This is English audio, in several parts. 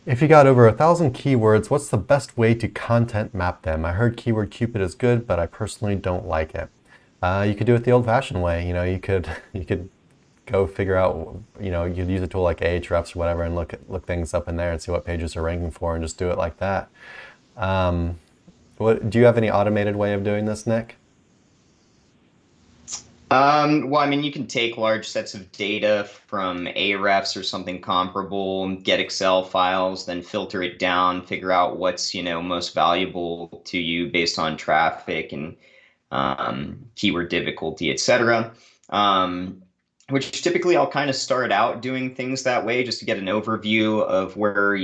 If you got over 1,000 keywords, what's the best way to content map them? I heard KeywordCupid is good, but I personally don't like it. You could do it the old-fashioned way. You could you could go figure out. You could use a tool like Ahrefs or whatever and look things up in there and see what pages are ranking for, and just do it like that. What do you have any automated way of doing this, Nick? Well, I mean, you can take large sets of data from Ahrefs or something comparable, get Excel files, then filter it down, figure out what's, most valuable to you based on traffic and keyword difficulty, etc. Um, which typically I'll kind of start out doing things that way just to get an overview of where,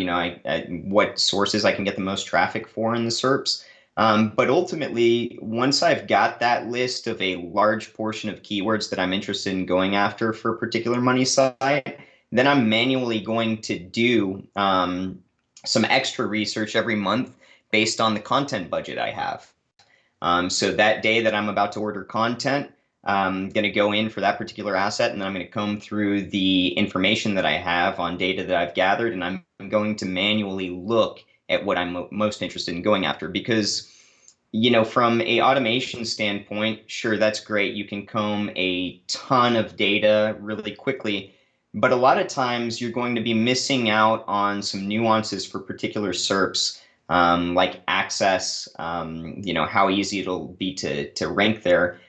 what sources I can get the most traffic for in the SERPs. But ultimately, once I've got that list of a large portion of keywords that I'm interested in going after for a particular money site, then I'm manually going to do some extra research every month based on the content budget I have. So that day that I'm about to order content, I'm going to go in for that particular asset, and then I'm going to comb through the information that I have on data that I've gathered, and I'm going to manually look at what I'm most interested in going after. Because, from a automation standpoint, sure, that's great. You can comb a ton of data really quickly, but a lot of times you're going to be missing out on some nuances for particular SERPs, like access, how easy it'll be to rank there,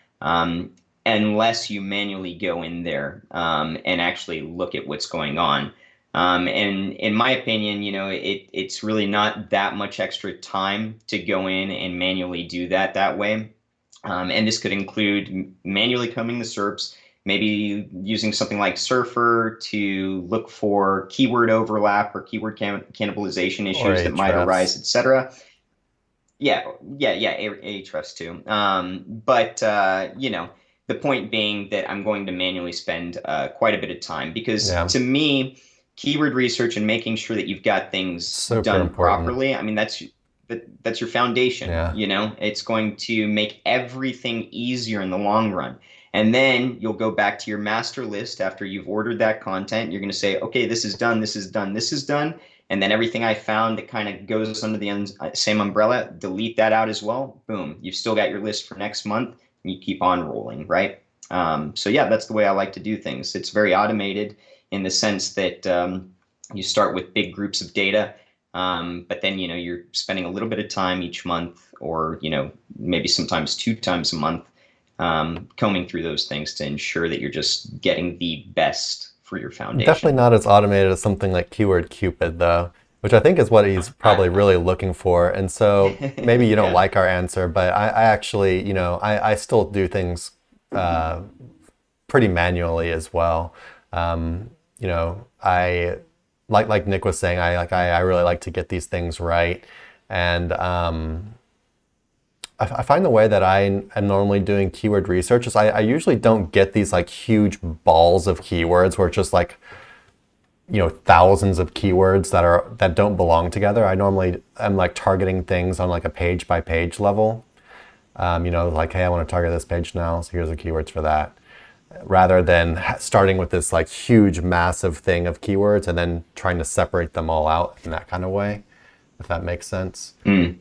unless you manually go in there and actually look at what's going on. And in my opinion, it's really not that much extra time to go in and manually do that way. And this could include manually combing the SERPs, maybe using something like Surfer to look for keyword overlap or keyword cannibalization Or issues that might arise, Ahrefs? etc. Yeah, Ahrefs too. But the point being that I'm going to manually spend quite a bit of time, because Yeah, to me, keyword research and making sure that you've got things super done important. properly, I mean, that's your foundation. Yeah. It's going to make everything easier in the long run. And then you'll go back to your master list after you've ordered that content. You're going to say, okay, this is done, this is done, this is done. And then everything I found that kind of goes under the same umbrella, delete that out as well. Boom, you've still got your list for next month, and you keep on rolling, right? So yeah, that's the way I like to do things. It's very automated in the sense that you start with big groups of data, but then you're spending a little bit of time each month, or maybe sometimes two times a month, combing through those things to ensure that you're just getting the best for your Definitely foundation. not as automated as something like KeywordCupid, though, which I think is what he's probably really looking for. And so maybe you don't Yeah. like our answer, but I actually, I still do things uh, pretty manually as well. I like Nick was saying, I really like to get these things right, and I find the way that I am normally doing keyword research is I usually don't get these like huge balls of keywords where it's just like thousands of keywords that don't belong together. I normally am like targeting things on like a page by page level. Like, hey, I want to target this page now, so here's the keywords for that, rather than starting with this like huge massive thing of keywords and then trying to separate them all out in that kind of way, if that makes sense. Mm.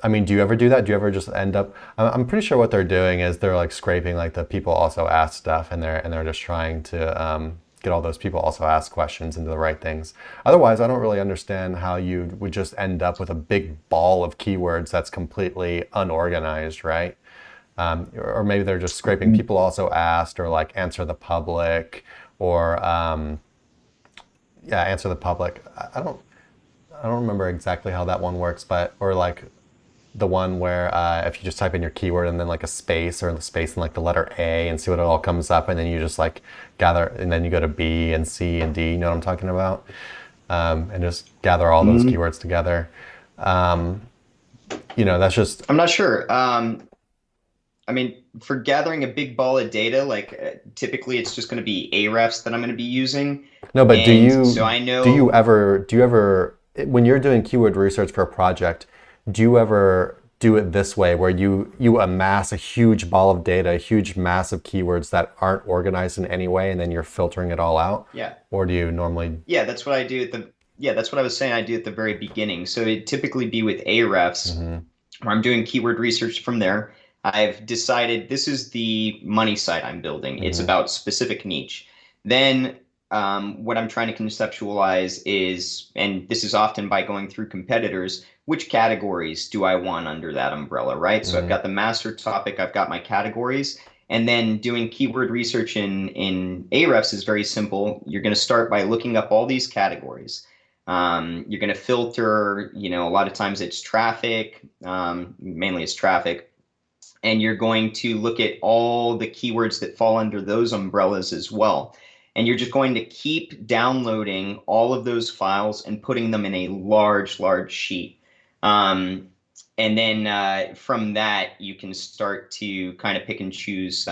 I mean, do you ever do that? Do you ever just end up? I'm pretty sure what they're doing is they're like scraping like the people also ask stuff, and they're just trying to get all those people also ask questions into the right things. Otherwise, I don't really understand how you would just end up with a big ball of keywords that's completely unorganized, right? Or maybe they're just scraping people also asked, or like answer the public, or yeah, answer the public. I don't remember exactly how that one works, but or like the one where if you just type in your keyword and then like a space or the space and like the letter A and see what it all comes up, and then you just like gather, and then you go to B and C and D. You know what I'm talking about? And just gather all those Mm. keywords together. Um, that's just I'm not sure. I mean, for gathering a big ball of data, like typically it's just going to be Ahrefs that I'm going to be using. no. But And so I know, do you ever when you're doing keyword research for a project, do you ever do it this way where you amass a huge ball of data, a huge mass of keywords that aren't organized in any way, and then you're filtering it all out, yeah, or do you normally? yeah, that's what I do. Yeah, that's what I was saying I do at the very beginning. So it'd typically be with Ahrefs, Mm-hmm. where I'm doing keyword research from there. I've decided this is the money site I'm building. It's Mm-hmm. about specific niche. Then what I'm trying to conceptualize is, and this is often by going through competitors, which categories do I want under that umbrella, right? So I've Mm-hmm. got the master topic, I've got my categories, and then doing keyword research in Ahrefs is very simple. You're going to start by looking up all these categories. You're going to filter, a lot of times it's traffic, mainly it's traffic, and you're going to look at all the keywords that fall under those umbrellas as well. And you're just going to keep downloading all of those files and putting them in a large, large sheet. Um, and then from that, you can start to kind of pick and choose,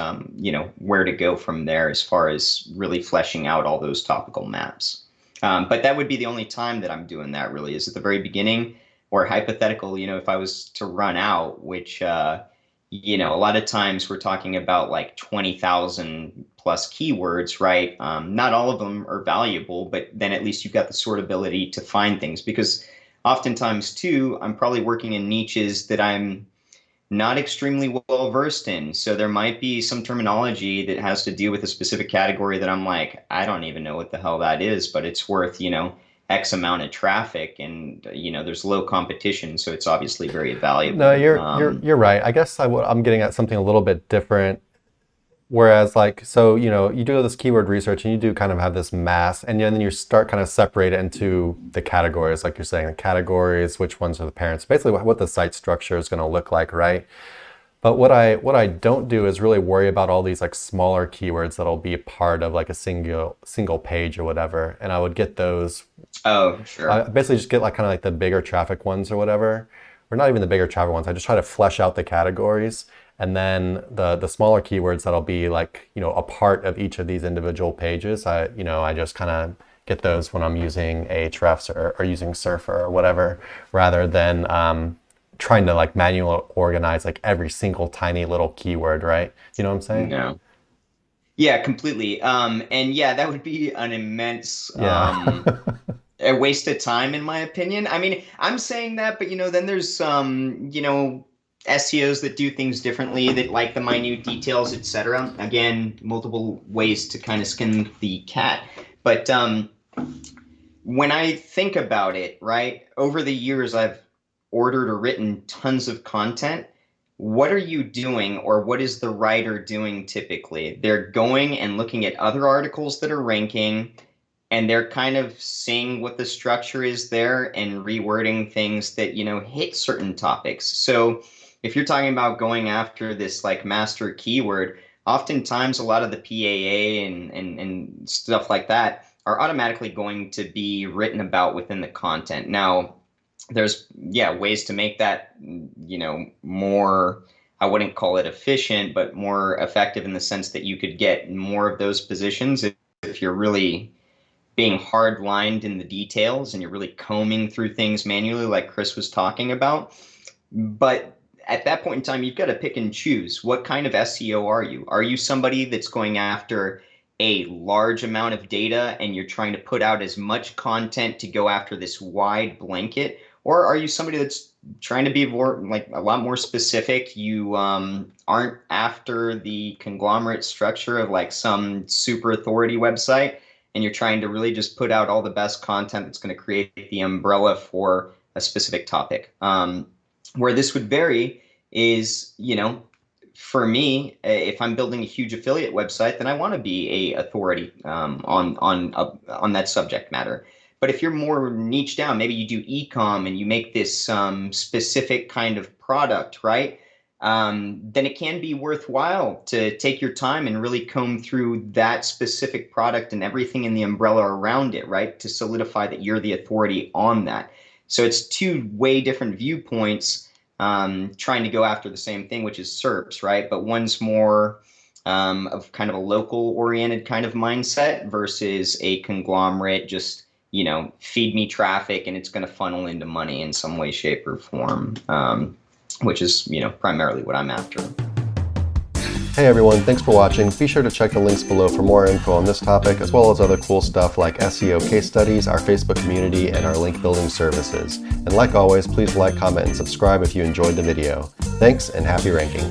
where to go from there as far as really fleshing out all those topical maps. But that would be the only time that I'm doing that really is at the very beginning or hypothetical, if I was to run out, which, a lot of times we're talking about like 20,000 plus keywords, right? Not all of them are valuable, but then at least you've got the sortability to find things because oftentimes too, I'm probably working in niches that I'm not extremely well versed in. So there might be some terminology that has to do with a specific category that I'm like, I don't even know what the hell that is, but it's worth, X amount of traffic and, there's low competition. So it's obviously very No, valuable. you're right. I guess I'm getting at something a little bit different. Whereas like, so, you do this keyword research and you do kind of have this mass and then you start kind of separate it into the categories, like you're saying, the categories, which ones are the parents, basically what the site structure is going to look like, right? But what I don't do is really worry about all these like smaller keywords that'll be a part of like a single page or whatever. And I would get those. Oh, I sure. basically just get like kind of like the bigger traffic ones or whatever, or not even the bigger traffic ones. I just try to flesh out the categories, and then the smaller keywords that'll be like a part of each of these individual pages. I just kind of get those when I'm using Ahrefs or using Surfer or whatever, rather than trying to like manually organize like every single tiny little keyword. Right? You know what I'm saying? No. Yeah, completely. And yeah, that would be an immense Yeah. a waste of time, in my opinion. I mean, I'm saying that, but then there's some, SEOs that do things differently, that like the minute details, etc. Again, multiple ways to kind of skin the cat. But when I think about it, right, over the years, I've ordered or written tons of content. What are you doing, or what is the writer doing typically? They're going and looking at other articles that are ranking, and they're kind of seeing what the structure is there and rewording things that, hit certain topics. So if you're talking about going after this like master keyword, oftentimes a lot of the PAA and stuff like that are automatically going to be written about within the content. Now, there's ways to make that more, I wouldn't call it efficient, but more effective in the sense that you could get more of those positions if you're really being hard lined in the details and you're really combing through things manually like Chris was talking about. But at that point in time, you've got to pick and choose. What kind of SEO are you? Are you somebody that's going after a large amount of data and you're trying to put out as much content to go after this wide blanket? Or are you somebody that's trying to be more like a lot more specific? You aren't after the conglomerate structure of like some super authority website, and you're trying to really just put out all the best content that's going to create the umbrella for a specific topic. Where this would vary is, for me, if I'm building a huge affiliate website, then I want to be a authority on that subject matter. But if you're more niche down, maybe you do e-com and you make this specific kind of product, right? Then it can be worthwhile to take your time and really comb through that specific product and everything in the umbrella around it, right? To solidify that you're the authority on that. So it's two way different viewpoints trying to go after the same thing, which is SERPs, right? But one's more of kind of a local oriented kind of mindset versus a conglomerate, just, feed me traffic and it's going to funnel into money in some way, shape, or form, which is, primarily what I'm after. Hey everyone, thanks for watching. Be sure to check the links below for more info on this topic, as well as other cool stuff like SEO case studies, our Facebook community, and our link building services. And like always, please like, comment, and subscribe if you enjoyed the video. Thanks, and happy ranking.